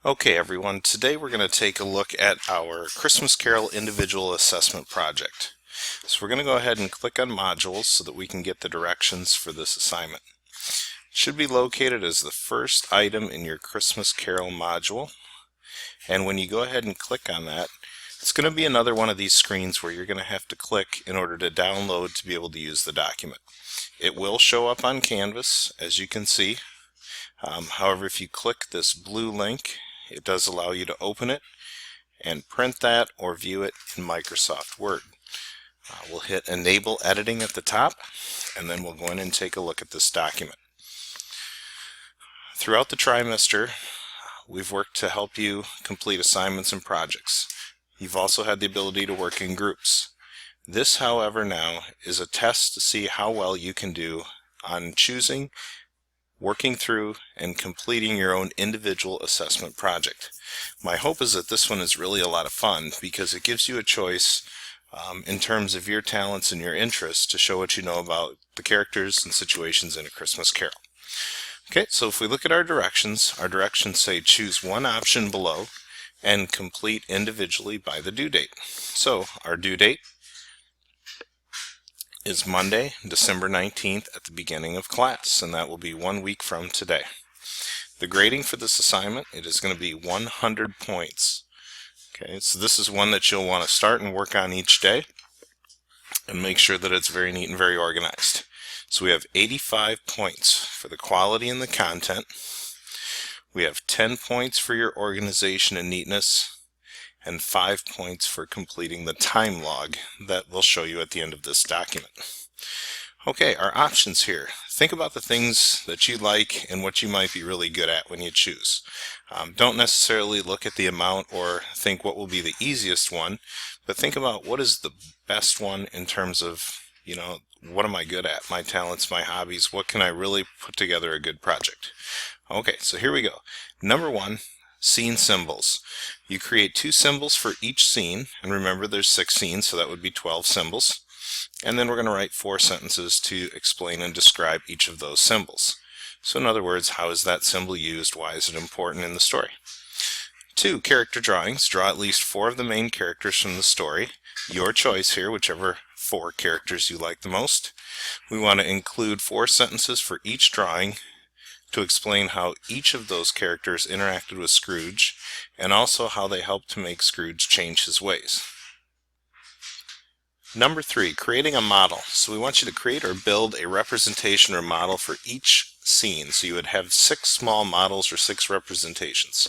Okay everyone, today we're going to take a look at our Christmas Carol individual assessment project. So we're going to go ahead and click on modules so that we can get the directions for this assignment. It should be located as the first item in your Christmas Carol module, and when you go ahead and click on that, it's going to be another one of these screens where you're going to have to click in order to download to be able to use the document. It will show up on Canvas, as you can see. However, if you click this blue link, it does allow you to open it and print that or view it in Microsoft Word. We'll hit Enable Editing at the top, and then we'll go in and take a look at this document. Throughout the trimester, we've worked to help you complete assignments and projects. You've also had the ability to work in groups. This, however, now is a test to see how well you can do on choosing, working through, and completing your own individual assessment project. My hope is that this one is really a lot of fun because it gives you a choice in terms of your talents and your interests to show what you know about the characters and situations in A Christmas Carol. Okay, so if we look at our directions say choose one option below and complete individually by the due date. So our due date is Monday, December 19th at the beginning of class, and that will be 1 week from today. The grading for this assignment, it is going to be 100 points. Okay, so this is one that you'll want to start and work on each day and make sure that it's very neat and very organized. So we have 85 points for the quality and the content. We have 10 points for your organization and neatness, and 5 points for completing the time log that we'll show you at the end of this document. Okay, our options here. Think about the things that you like and what you might be really good at when you choose. Don't necessarily look at the amount or think what will be the easiest one, but think about what is the best one in terms of, what am I good at? My talents, my hobbies, what can I really put together a good project? Okay, so here we go. Number 1, scene symbols. You create 2 symbols for each scene, and remember there's 6 scenes, so that would be 12 symbols. And then we're going to write 4 sentences to explain and describe each of those symbols. So in other words, how is that symbol used? Why is it important in the story? 2, character drawings. Draw at least 4 of the main characters from the story. Your choice here, whichever 4 characters you like the most. We want to include 4 sentences for each drawing to explain how each of those characters interacted with Scrooge and also how they helped to make Scrooge change his ways. Number 3, creating a model. So we want you to create or build a representation or model for each scene. So you would have 6 small models or 6 representations.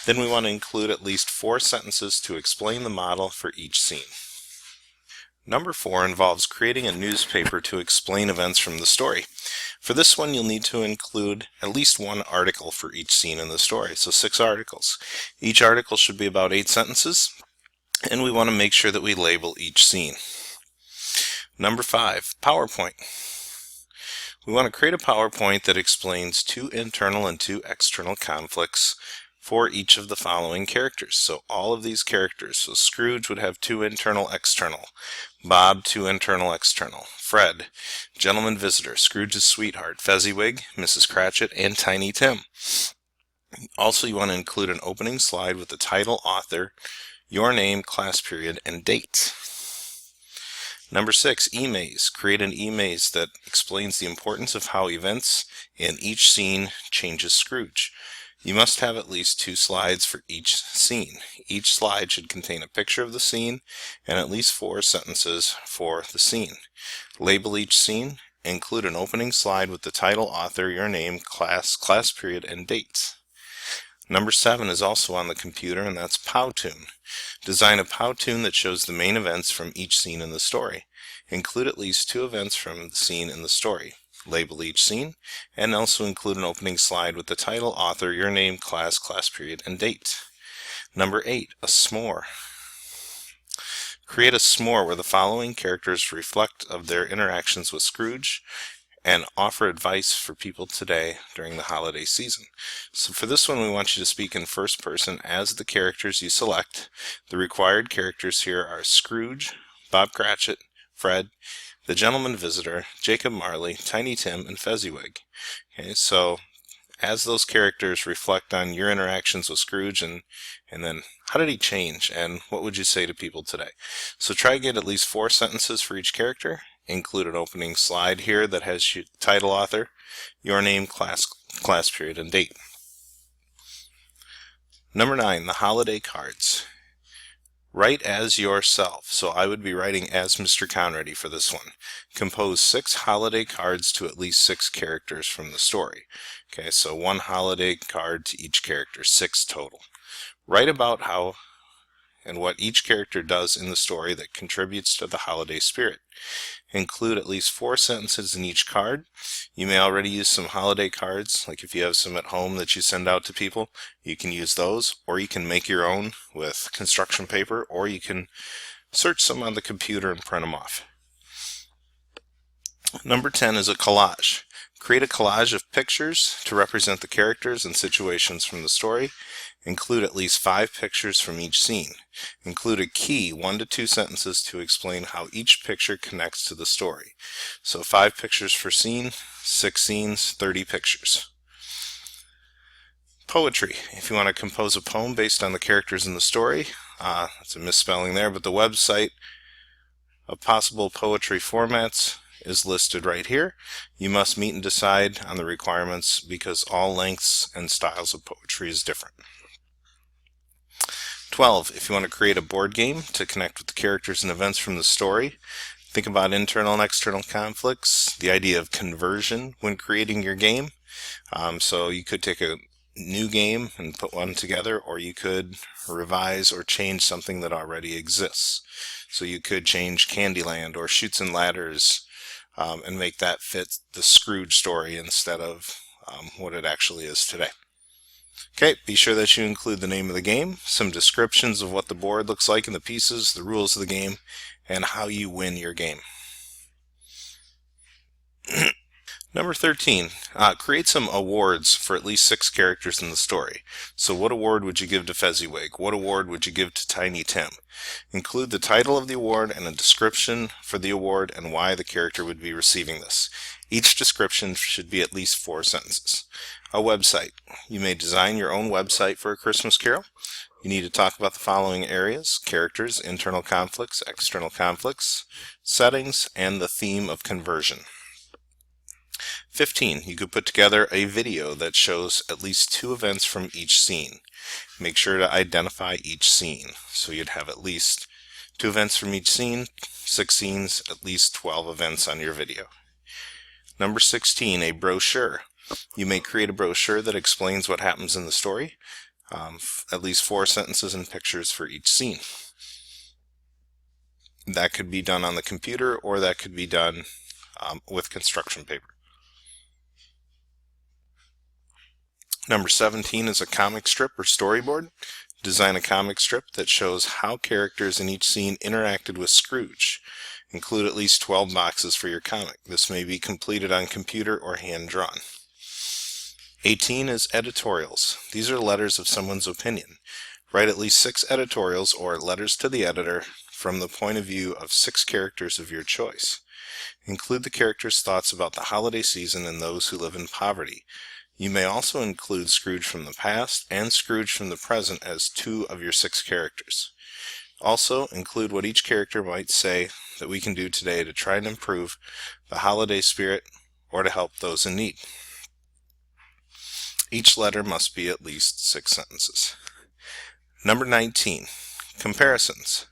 Then we want to include at least 4 sentences to explain the model for each scene. Number 4 involves creating a newspaper to explain events from the story. For this one, you'll need to include at least 1 article for each scene in the story, so 6 articles. Each article should be about 8 sentences, and we want to make sure that we label each scene. Number 5, PowerPoint. We want to create a PowerPoint that explains 2 internal and 2 external conflicts for each of the following characters. So all of these characters, so Scrooge would have 2 internal, external. Bob, 2 internal, external. Fred, gentleman visitor, Scrooge's sweetheart. Fezziwig, Mrs. Cratchit, and Tiny Tim. Also, you want to include an opening slide with the title, author, your name, class period, and date. Number 6, e-maze. Create an e-maze that explains the importance of how events in each scene changes Scrooge. You must have at least 2 slides for each scene. Each slide should contain a picture of the scene and at least 4 sentences for the scene. Label each scene. Include an opening slide with the title, author, your name, class period, and date. Number 7 is also on the computer, and that's Powtoon. Design a Powtoon that shows the main events from each scene in the story. Include at least 2 events from the scene in the story. Label each scene, and also include an opening slide with the title, author, your name, class period, and date. Number 8, a s'more. Create a s'more where the following characters reflect of their interactions with Scrooge and offer advice for people today during the holiday season. So for this one, we want you to speak in first person as the characters you select. The required characters here are Scrooge, Bob Cratchit, Fred, the gentleman visitor, Jacob Marley, Tiny Tim, and Fezziwig. Okay, so as those characters reflect on your interactions with Scrooge, and then how did he change, and what would you say to people today? So try to get at least 4 sentences for each character. Include an opening slide here that has your title, author, your name, class period, and date. Number 9, the holiday cards. Write as yourself. So I would be writing as Mr. Conrady for this one. Compose 6 holiday cards to at least 6 characters from the story. Okay, so 1 holiday card to each character, 6 total. Write about how and what each character does in the story that contributes to the holiday spirit. Include at least 4 sentences in each card. You may already use some holiday cards, like if you have some at home that you send out to people, you can use those, or you can make your own with construction paper, or you can search some on the computer and print them off. Number 10 is a collage. Create a collage of pictures to represent the characters and situations from the story. Include at least 5 pictures from each scene. Include a key 1 to 2 sentences to explain how each picture connects to the story. So 5 pictures per scene, 6 scenes, 30 pictures. Poetry. If you want to compose a poem based on the characters in the story, that's a misspelling there, but the website of possible poetry formats is listed right here. You must meet and decide on the requirements because all lengths and styles of poetry is different. 12. If you want to create a board game to connect with the characters and events from the story, think about internal and external conflicts, the idea of conversion when creating your game. So you could take a new game and put one together, or you could revise or change something that already exists. So you could change Candyland or Chutes and Ladders and make that fit the Scrooge story instead of what it actually is today. Okay, be sure that you include the name of the game, some descriptions of what the board looks like and the pieces, the rules of the game, and how you win your game. Number 13, create some awards for at least 6 characters in the story. So what award would you give to Fezziwig? What award would you give to Tiny Tim? Include the title of the award and a description for the award and why the character would be receiving this. Each description should be at least 4 sentences. A website. You may design your own website for A Christmas Carol. You need to talk about the following areas: characters, internal conflicts, external conflicts, settings, and the theme of conversion. 15. You could put together a video that shows at least 2 events from each scene. Make sure to identify each scene. So you'd have at least 2 events from each scene, 6 scenes, at least 12 events on your video. Number 16, a brochure. You may create a brochure that explains what happens in the story. At least 4 sentences and pictures for each scene. That could be done on the computer, or that could be done with construction paper. Number 17 is a comic strip or storyboard. Design a comic strip that shows how characters in each scene interacted with Scrooge. Include at least 12 boxes for your comic. This may be completed on computer or hand-drawn. 18 is editorials. These are letters of someone's opinion. Write at least 6 editorials or letters to the editor from the point of view of 6 characters of your choice. Include the characters' thoughts about the holiday season and those who live in poverty. You may also include Scrooge from the past and Scrooge from the present as 2 of your 6 characters. Also, include what each character might say that we can do today to try and improve the holiday spirit or to help those in need. Each letter must be at least 6 sentences. Number 19, comparisons.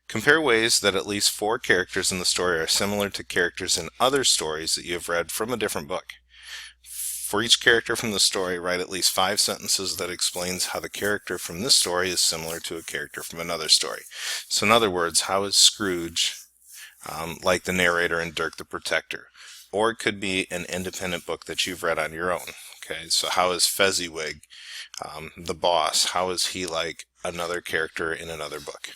Compare ways that at least 4 characters in the story are similar to characters in other stories that you have read from a different book. For each character from the story, write at least 5 sentences that explains how the character from this story is similar to a character from another story. So in other words, how is Scrooge like the narrator in Dirk the Protector? Or it could be an independent book that you've read on your own. Okay, so how is Fezziwig, the boss, how is he like another character in another book?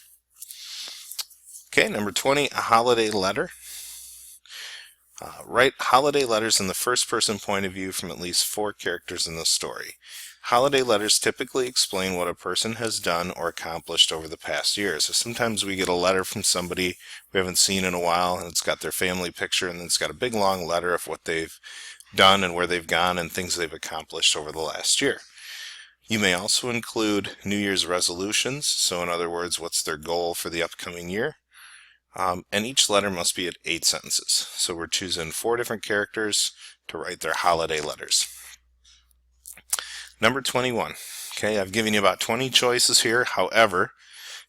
Okay, number 20, a holiday letter. Write holiday letters in the first person point of view from at least 4 characters in the story. Holiday letters typically explain what a person has done or accomplished over the past year. So sometimes we get a letter from somebody we haven't seen in a while, and it's got their family picture, and then it's got a big long letter of what they've done and where they've gone and things they've accomplished over the last year. You may also include New Year's resolutions, so in other words, what's their goal for the upcoming year. And each letter must be at 8 sentences. So we're choosing 4 different characters to write their holiday letters. Number 21. Okay, I've given you about 20 choices here. However,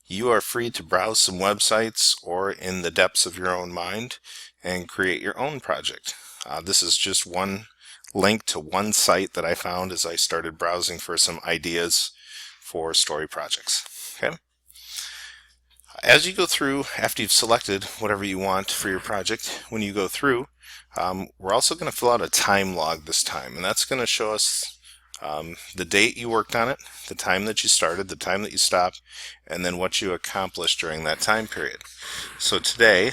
you are free to browse some websites or in the depths of your own mind and create your own project. This is just one link to one site that I found as I started browsing for some ideas for story projects. Okay. As you go through, after you've selected whatever you want for your project, when you go through, we're also going to fill out a time log this time, and that's going to show us the date you worked on it, the time that you started, the time that you stopped, and then what you accomplished during that time period. So today,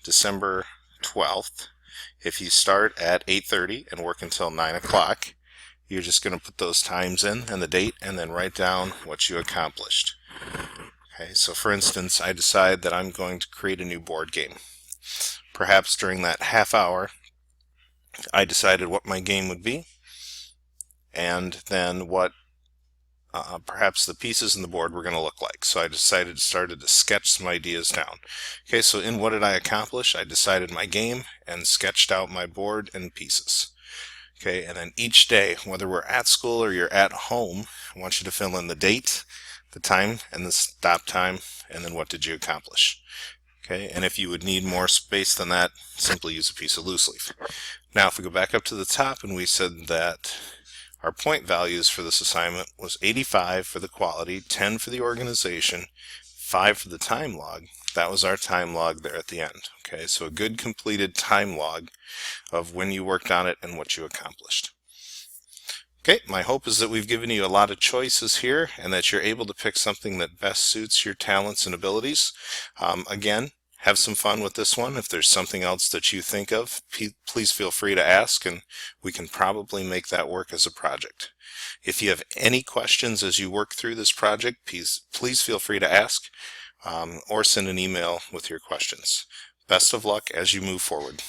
December 12th, if you start at 8:30 and work until 9 o'clock, you're just going to put those times in and the date and then write down what you accomplished. Okay, so for instance, I decide that I'm going to create a new board game. Perhaps during that half hour, I decided what my game would be, and then what perhaps the pieces in the board were going to look like. So I started to sketch some ideas down. Okay, so in what did I accomplish? I decided my game and sketched out my board and pieces. Okay, and then each day, whether we're at school or you're at home, I want you to fill in the date, the time, and the stop time, and then what did you accomplish. Okay, and if you would need more space than that, simply use a piece of loose leaf. Now, if we go back up to the top, and we said that our point values for this assignment was 85 for the quality, 10 for the organization, 5 for the time log. That was our time log there at the end. Okay, so a good completed time log of when you worked on it and what you accomplished. Okay, my hope is that we've given you a lot of choices here and that you're able to pick something that best suits your talents and abilities. Again, have some fun with this one. If there's something else that you think of, please feel free to ask, and we can probably make that work as a project. If you have any questions as you work through this project, please feel free to ask or send an email with your questions. Best of luck as you move forward.